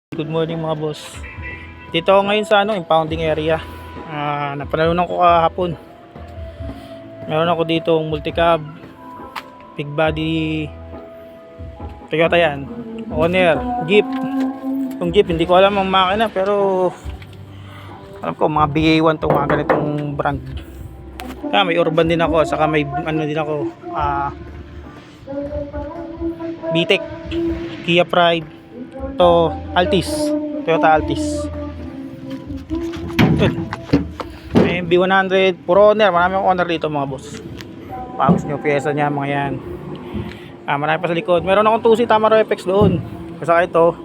Good morning mga boss. Dito ako ngayon sa impounding area. Napanalunan ko kahapon. Meron ako dito multicab, big body Toyota yan. Owner, Jeep. Yung Jeep hindi ko alam ang makina pero alam ko mga BA1 to, mga ganitong brand. May urban din ako, saka may din ako, VTEC, Kia Pride, to Altis, Toyota Altis. May B100, puro owner, marami akong owner dito mga boss. Pagos nyo, pyesa niya mga yan. Marami pa sa likod. Meron akong 2C Tamaro FX doon. Kasi ito,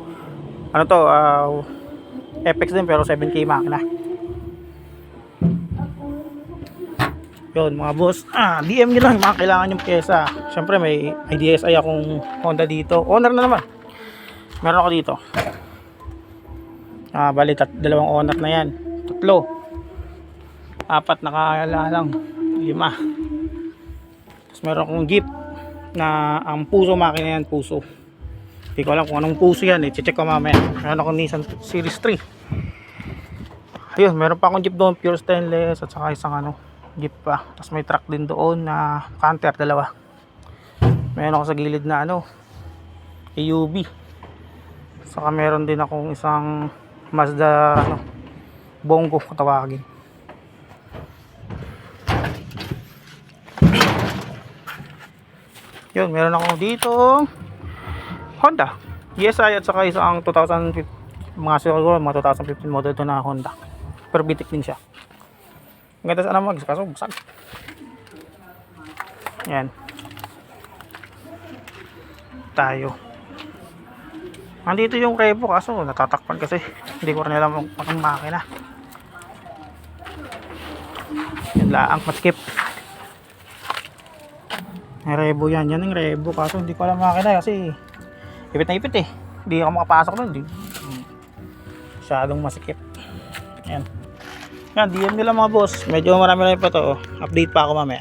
FX din pero 7K makina. Yun mga boss, DM nyo lang mga kailangan yung pyesa. Syempre may IDSI akong Honda dito. Owner na naman. Meron ako dito. Bali dalawang owner na yan. 3. 4 nakalalang. 5. Tapos meron akong Jeep na ang puso makina yan, puso. Hindi ko alam kung anong puso yan, check ko mamaya. Meron akong Nissan Series 3. Ayun, meron pa akong Jeep doon, pure stainless, at saka isang Jeep pa. Tapos may truck din doon na Canter, 2. Meron ako sa gilid na AUV. Saka meron din akong isang Mazda Bongo kung tawagin. Yun, meron ako dito Honda ESI at saka isang 2015, siguro mga 2015 model to na Honda, pero bitik din siya. Ang ganda sana kaso busag. Yan tayo. Nandito yung Revo kaso natatakpan kasi hindi ko rin alam ang makina. Yan laang maskip. May Revo yan yung Revo kaso hindi ko alam makina kasi ipit na ipit hindi ako makapasok doon. Masyadong masikip. Yan, DM nila mga boss. Medyo marami pa to. Update pa ako mamaya.